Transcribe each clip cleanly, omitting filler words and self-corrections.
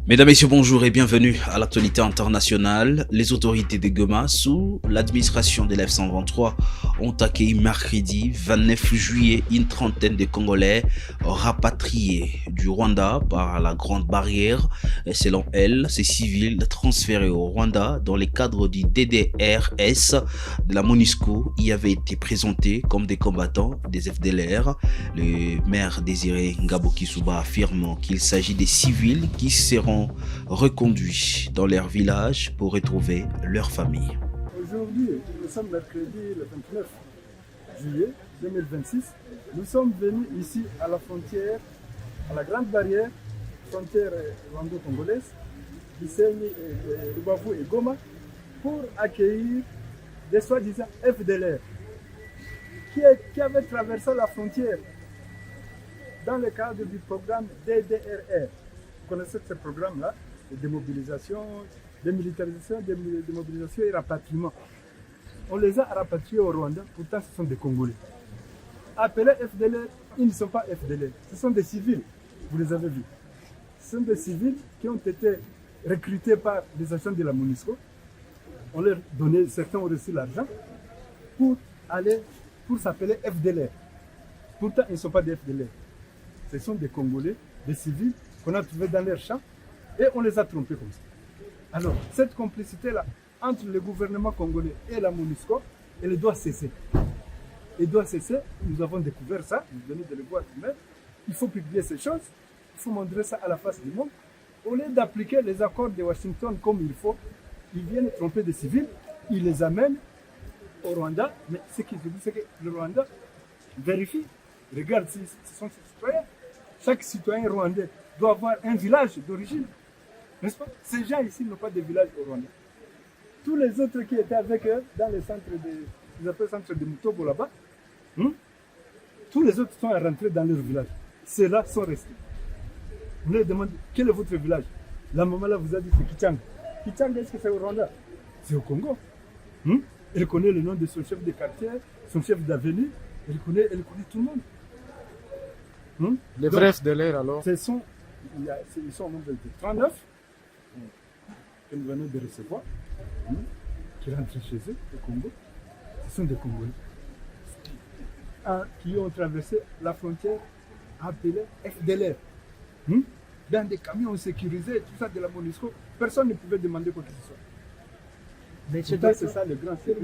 Mesdames, Messieurs, bonjour et bienvenue à l'actualité internationale. Les autorités de Goma, sous l'administration de l'F-123, ont accueilli mercredi 29 juillet une trentaine de Congolais rapatriés du Rwanda par la Grande Barrière. Selon elle, ces civils transférés au Rwanda dans le cadre du DDRS de la MONUSCO y avaient été présentés comme des combattants des FDLR. Le maire Désiré Ngabo Kisuba affirme qu'il s'agit des civils qui seront reconduits dans leur village pour retrouver leur famille. Aujourd'hui, nous sommes mercredi le 29 juillet 2026. Nous sommes venus ici à la frontière, à la Grande Barrière, frontière rwando-congolaise, Gisenyi, Rubavu et Goma, pour accueillir des soi-disant FDLR qui avaient traversé la frontière dans le cadre du programme DDRR. Vous connaissez ce programme-là, de démobilisation, démilitarisation, démobilisation et rapatriement. On les a rapatriés au Rwanda, pourtant ce sont des Congolais. Appelés FDLR, ils ne sont pas FDLR, ce sont des civils, vous les avez vus. Ce sont des civils qui ont été recrutés par les agents de la MONUSCO. On leur donnait, certains ont reçu l'argent pour s'appeler FDLR. Pourtant, ils ne sont pas des FDLR. Ce sont des Congolais, des civils qu'on a trouvés dans leur champ et on les a trompés comme ça. Alors, cette complicité-là entre le gouvernement congolais et la MONUSCO, elle doit cesser. Elle doit cesser, nous avons découvert ça, vous venez de le voir vous-même. Il faut publier ces choses, il faut montrer ça à la face du monde. Au lieu d'appliquer les accords de Washington comme il faut, ils viennent tromper des civils, ils les amènent au Rwanda, mais ce qu'ils disent, c'est que le Rwanda vérifie, regarde si ce sont ses citoyens. Chaque citoyen rwandais doit avoir un village d'origine, n'est-ce pas? Ces gens ici n'ont pas de village au Rwanda. Tous les autres qui étaient avec eux dans le centre de Mutobo là-bas, tous les autres sont rentrés dans leur village. Ceux-là sont restés. Vous leur demandez, quel est votre village? La maman là vous a dit c'est Kichanga. Kichanga, est-ce que c'est au Rwanda? C'est au Congo. Elle connaît le nom de son chef de quartier, son chef d'avenue, elle connaît tout le monde. Les vrais FDLR alors? Ils sont au nombre de 39 que nous venons de recevoir, qui rentrent chez eux au Congo. Ce sont des Congolais qui ont traversé la frontière appelée FDLR. Dans des camions sécurisés, tout ça de la MONUSCO, personne ne pouvait demander quoi que ce soit. Mais c'est ça le grand secret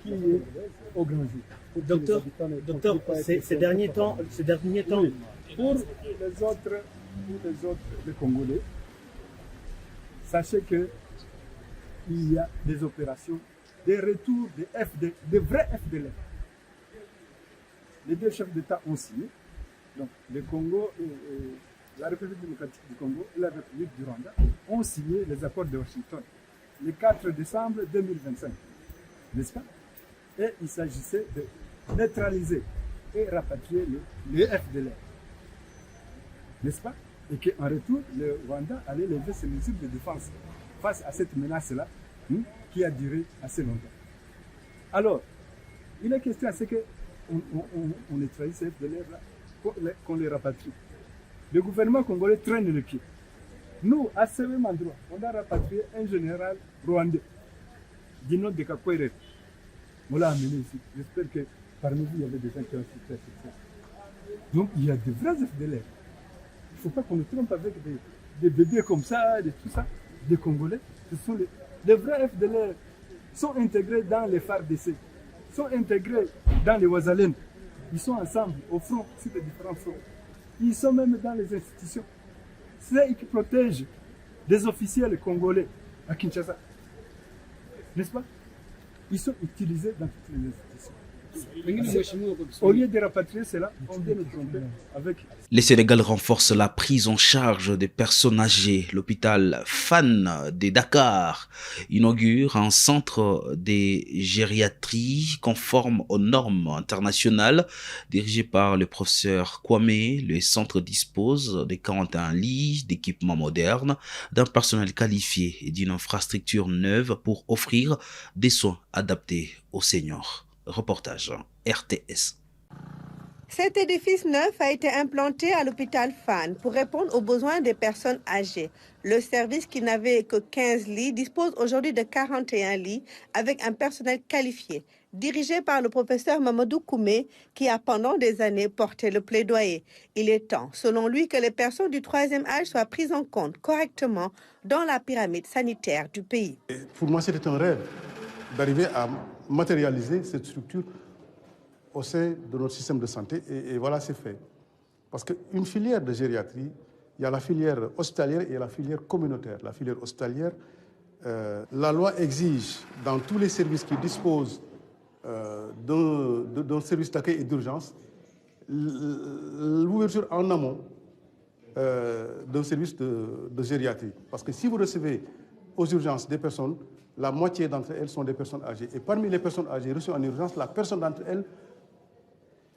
qui est au grand jour. Docteur, ces derniers temps, oui. Pour les autres, les Congolais, sachez que il y a des opérations, des retours des vrais FDLR. Les deux chefs d'État ont signé, donc le Congo, la République démocratique du Congo et la République du Rwanda ont signé les accords de Washington le 4 décembre 2025, n'est-ce pas? Et il s'agissait de neutraliser et rapatrier les FDLR, n'est-ce pas? Et qu'en retour, le Rwanda allait lever ses mesures de défense face à cette menace-là qui a duré assez longtemps. Alors, il est question, c'est qu'on neutralise ces FDLR-là, qu'on les rapatrie. Le gouvernement congolais traîne le pied. Nous, à ce même endroit, on a rapatrié un général rwandais du nom de Kakweret. On l'a amené ici. J'espère que parmi vous, il y avait des gens qui ont assisté à cette chose. Donc, il y a de vrais FDLR. Il ne faut pas qu'on nous trompe avec des bébés comme ça, de tout ça, des Congolais. Ce sont les vrais FDLR sont intégrés dans les FARDC, sont intégrés dans les Ouazalènes. Ils sont ensemble au front, sur les différents fronts. Ils sont même dans les institutions. C'est eux qui protègent des officiels congolais à Kinshasa. N'est-ce pas? Ils sont utilisés dans toutes les institutions. Au lieu de rapatrier cela, on vient de tromper avec... Le Sénégal renforce la prise en charge des personnes âgées. L'hôpital Fann de Dakar inaugure un centre de gériatrie conforme aux normes internationales. Dirigé par le professeur Kwame, le centre dispose de 41 lits, d'équipements modernes, d'un personnel qualifié et d'une infrastructure neuve pour offrir des soins adaptés aux seniors. Reportage RTS. Cet édifice neuf a été implanté à l'hôpital Fann pour répondre aux besoins des personnes âgées. Le service, qui n'avait que 15 lits, dispose aujourd'hui de 41 lits avec un personnel qualifié, dirigé par le professeur Mamadou Koumé, qui a pendant des années porté le plaidoyer. Il est temps, selon lui, que les personnes du troisième âge soient prises en compte correctement dans la pyramide sanitaire du pays. Pour moi, c'était un rêve d'arriver à matérialiser cette structure au sein de notre système de santé, et voilà, c'est fait. Parce qu'une filière de gériatrie, il y a la filière hospitalière et la filière communautaire. La filière hospitalière, la loi exige dans tous les services qui disposent d'un service d'accueil et d'urgence l'ouverture en amont d'un service de gériatrie. Parce que si vous recevez aux urgences des personnes, la moitié d'entre elles sont des personnes âgées. Et parmi les personnes âgées reçues en urgence, la personne d'entre elles,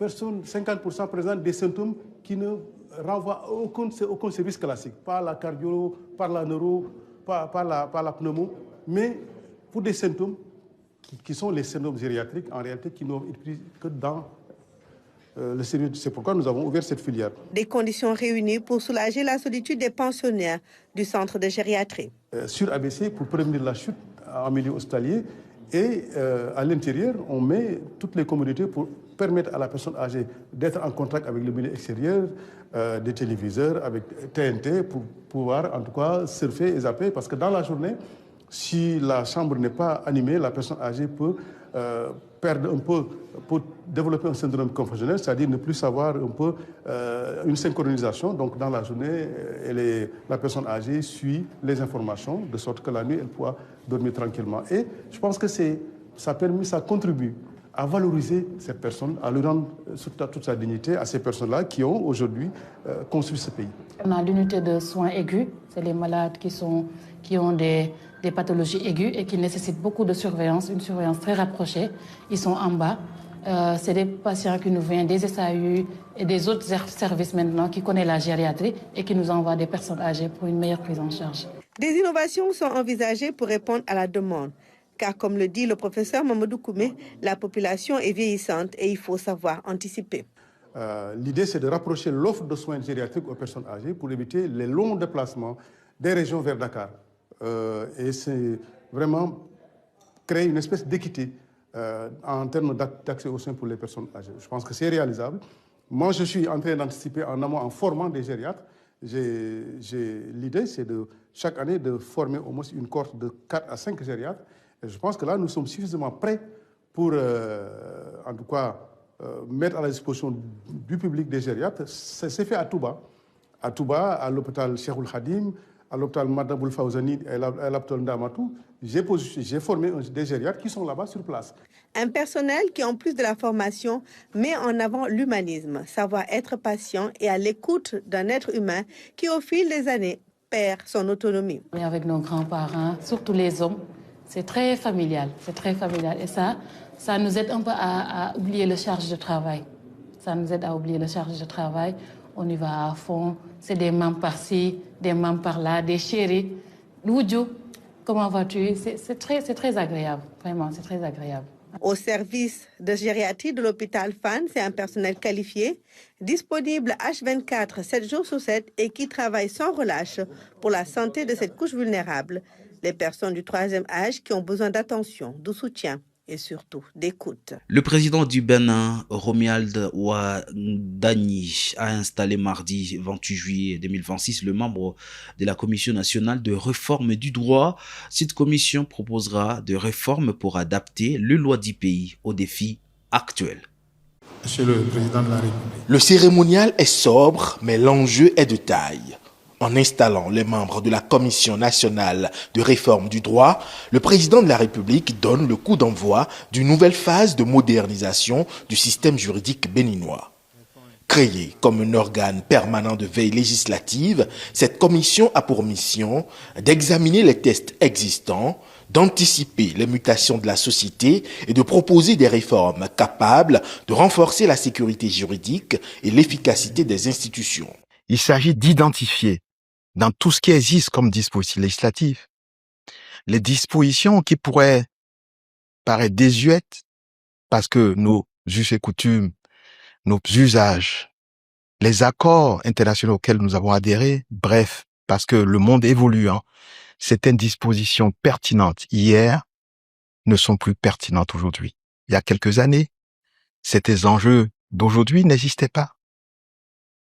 50% présentent des symptômes qui ne renvoient à aucun service classique. Pas la cardio, pas la neuro, pas la pneumo, mais pour des symptômes qui sont les symptômes gériatriques, en réalité, qui n'ont été pris que dans le service. C'est pourquoi nous avons ouvert cette filière. Des conditions réunies pour soulager la solitude des pensionnaires du centre de gériatrie. Sur ABC, pour prévenir la chute en milieu hospitalier, et à l'intérieur, on met toutes les communautés pour permettre à la personne âgée d'être en contact avec le milieu extérieur, des téléviseurs, avec TNT, pour pouvoir en tout cas surfer et zapper. Parce que dans la journée, si la chambre n'est pas animée, la personne âgée peut perdre un peu, pour développer un syndrome confusionnel, c'est-à-dire ne plus savoir un peu une synchronisation. Donc dans la journée, la personne âgée suit les informations, de sorte que la nuit, elle pourra dormir tranquillement. Et je pense que ça contribue à valoriser cette personne, à lui rendre toute sa dignité à ces personnes-là qui ont aujourd'hui construit ce pays. On a l'unité de soins aigus, c'est les malades qui ont des pathologies aiguës et qui nécessitent beaucoup de surveillance, une surveillance très rapprochée. Ils sont en bas. C'est des patients qui nous viennent des SAU et des autres services maintenant qui connaissent la gériatrie et qui nous envoient des personnes âgées pour une meilleure prise en charge. Des innovations sont envisagées pour répondre à la demande. Car comme le dit le professeur Mamadou Koumé, la population est vieillissante et il faut savoir anticiper. L'idée, c'est de rapprocher l'offre de soins gériatriques aux personnes âgées pour éviter les longs déplacements des régions vers Dakar. Et c'est vraiment créer une espèce d'équité en termes d'accès aux soins pour les personnes âgées. Je pense que c'est réalisable. Moi, je suis en train d'anticiper en amont en formant des gériatres. L'idée, c'est chaque année de former au moins une cohorte de 4 à 5 gériatres. Et je pense que là, nous sommes suffisamment prêts pour, en tout cas, mettre à la disposition du public des gériatres. C'est fait à Touba. À Touba, à l'hôpital Cheikhoul Khadim, à l'hôpital Madaboul Fawzani et à l'hôpital Ndamatou. J'ai formé des gériatres qui sont là-bas sur place. Un personnel qui, en plus de la formation, met en avant l'humanisme, savoir être patient et à l'écoute d'un être humain qui, au fil des années, perd son autonomie. Et avec nos grands-parents, surtout les hommes, c'est très familial, Et ça nous aide un peu à oublier la charge de travail. On y va à fond. C'est des mains par-ci, des mains par-là, des chéris. Loudjou, comment vas-tu? C'est très agréable, vraiment, c'est très agréable. Au service de gériatrie de l'hôpital Fann, c'est un personnel qualifié, disponible H24, 7 jours sur 7 et qui travaille sans relâche pour la santé de cette couche vulnérable, les personnes du troisième âge qui ont besoin d'attention, de soutien et surtout d'écoute. Le président du Bénin, Romuald Wadani, a installé mardi 28 juillet 2026 le membre de la Commission nationale de réforme du droit. Cette commission proposera des réformes pour adapter les lois du pays aux défis actuels. Monsieur le Président de la République. Le cérémonial est sobre, mais l'enjeu est de taille. En installant les membres de la Commission nationale de réforme du droit, le président de la République donne le coup d'envoi d'une nouvelle phase de modernisation du système juridique béninois. Créée comme un organe permanent de veille législative, cette commission a pour mission d'examiner les textes existants, d'anticiper les mutations de la société et de proposer des réformes capables de renforcer la sécurité juridique et l'efficacité des institutions. Il s'agit d'identifier dans tout ce qui existe comme dispositif législatif, les dispositions qui pourraient paraître désuètes parce que nos us et coutumes nos usages, les accords internationaux auxquels nous avons adhéré, bref, parce que le monde évolue, certaines dispositions pertinentes hier ne sont plus pertinentes aujourd'hui. Il y a quelques années, ces enjeux d'aujourd'hui n'existaient pas.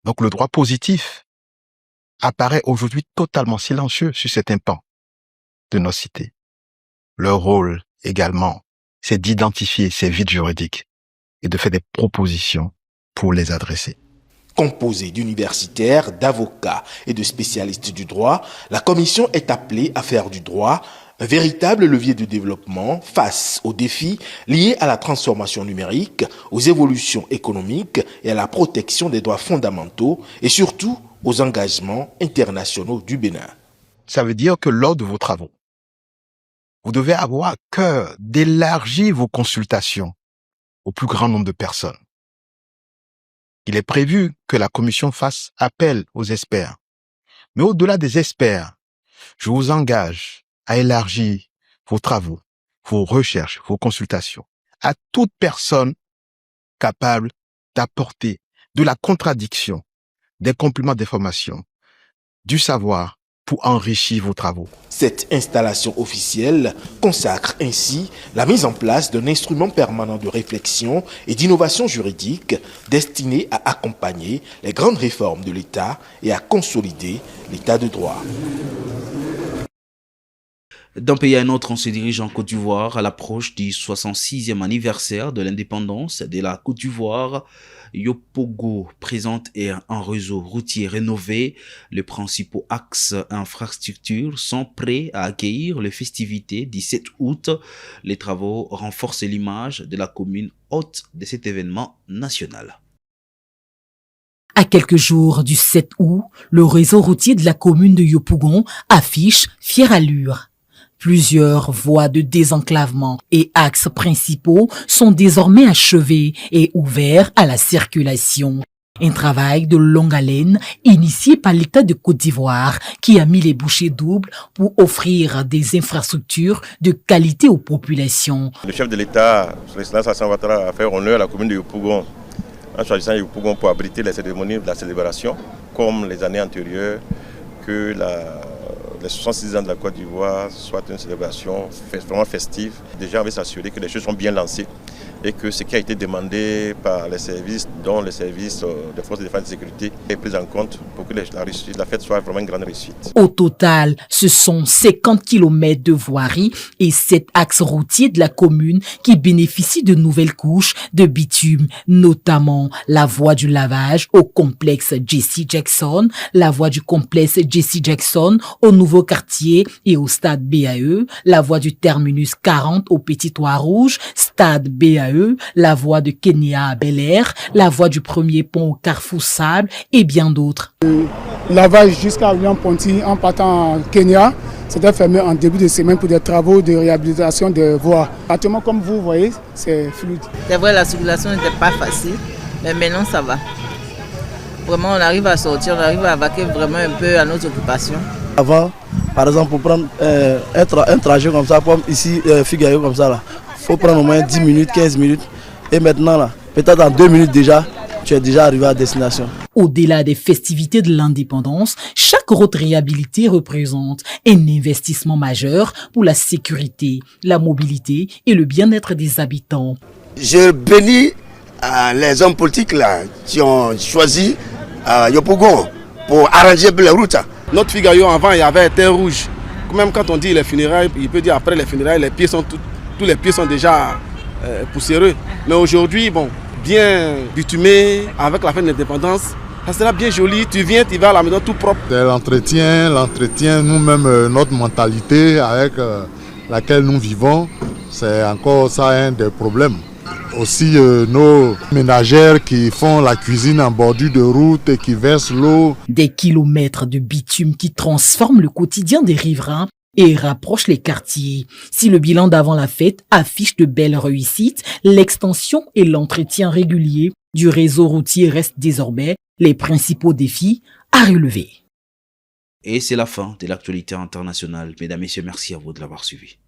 Donc le droit positif apparaît aujourd'hui totalement silencieux sur certains pans de nos cités. Leur rôle également, c'est d'identifier ces vides juridiques et de faire des propositions pour les adresser. Composée d'universitaires, d'avocats et de spécialistes du droit, la commission est appelée à faire du droit un véritable levier de développement face aux défis liés à la transformation numérique, aux évolutions économiques et à la protection des droits fondamentaux et surtout aux engagements internationaux du Bénin. Ça veut dire que lors de vos travaux, vous devez avoir à cœur d'élargir vos consultations au plus grand nombre de personnes. Il est prévu que la commission fasse appel aux experts. Mais au-delà des experts, je vous engage à élargir vos travaux, vos recherches, vos consultations à toute personne capable d'apporter de la contradiction, des compléments d'information, du savoir pour enrichir vos travaux. Cette installation officielle consacre ainsi la mise en place d'un instrument permanent de réflexion et d'innovation juridique destiné à accompagner les grandes réformes de l'État et à consolider l'État de droit. D'un pays à un autre, on se dirige en Côte d'Ivoire à l'approche du 66e anniversaire de l'indépendance de la Côte d'Ivoire. Yopogo présente un réseau routier rénové. Les principaux axes infrastructures sont prêts à accueillir les festivités du 7 août. Les travaux renforcent l'image de la commune hôte de cet événement national. À quelques jours du 7 août, le réseau routier de la commune de Yopougon affiche fière allure. Plusieurs voies de désenclavement et axes principaux sont désormais achevés et ouverts à la circulation. Un travail de longue haleine initié par l'État de Côte d'Ivoire qui a mis les bouchées doubles pour offrir des infrastructures de qualité aux populations. Le chef de l'État, son Excellence Alassane Ouattara, a fait honneur à la commune de Yopougon en choisissant Yopougon pour abriter les cérémonies de la célébration, comme les années antérieures, que les 66 ans de la Côte d'Ivoire soit une célébration vraiment festive. Déjà, on veut s'assurer que les choses sont bien lancées et que ce qui a été demandé par les services, dont les services des forces de défense et de sécurité, est pris en compte pour que la fête soit vraiment une grande réussite. Au total, ce sont 50 km de voirie et 7 axes routiers de la commune qui bénéficient de nouvelles couches de bitume, notamment la voie du lavage au complexe Jesse Jackson, la voie du complexe Jesse Jackson au nouveau quartier et au stade BAE, la voie du terminus 40 au Petit Toit Rouge, stade BAE, la voie de Kenya à Bel-Air, la voie du premier pont au Carrefour Sable et bien d'autres. Lavage jusqu'à William-Ponty en partant en Kenya, c'était fermé en début de semaine pour des travaux de réhabilitation des voies. Actuellement, comme vous voyez, c'est fluide. C'est vrai, la circulation n'était pas facile, mais maintenant ça va. Vraiment, on arrive à sortir, on arrive à vaquer vraiment un peu à nos occupations. Avant, par exemple, pour prendre un trajet comme ça, comme ici, Figaro comme ça, il faut prendre au moins 10 minutes, 15 minutes. Et maintenant, là, peut-être en 2 minutes déjà, tu es déjà arrivé à destination. Au-delà des festivités de l'indépendance, chaque route réhabilitée représente un investissement majeur pour la sécurité, la mobilité et le bien-être des habitants. Je bénis les hommes politiques là, qui ont choisi Yopougon pour arranger les routes. Notre Figaro, avant, il y avait un terre rouge. Même quand on dit les funérailles, il peut dire après les funérailles, les pieds sont tous les pieds sont déjà poussiéreux. Mais aujourd'hui, bon, bien bitumé, avec la fin de l'indépendance, ça sera bien joli. Tu viens, tu vas à la maison tout propre. C'est l'entretien, nous-mêmes, notre mentalité avec laquelle nous vivons, c'est encore ça un des problèmes. Aussi nos ménagères qui font la cuisine en bordure de route et qui versent l'eau. Des kilomètres de bitume qui transforment le quotidien des riverains et rapprochent les quartiers. Si le bilan d'avant la fête affiche de belles réussites, l'extension et l'entretien régulier du réseau routier restent désormais les principaux défis à relever. Et c'est la fin de l'actualité internationale. Mesdames, Messieurs, merci à vous de l'avoir suivi.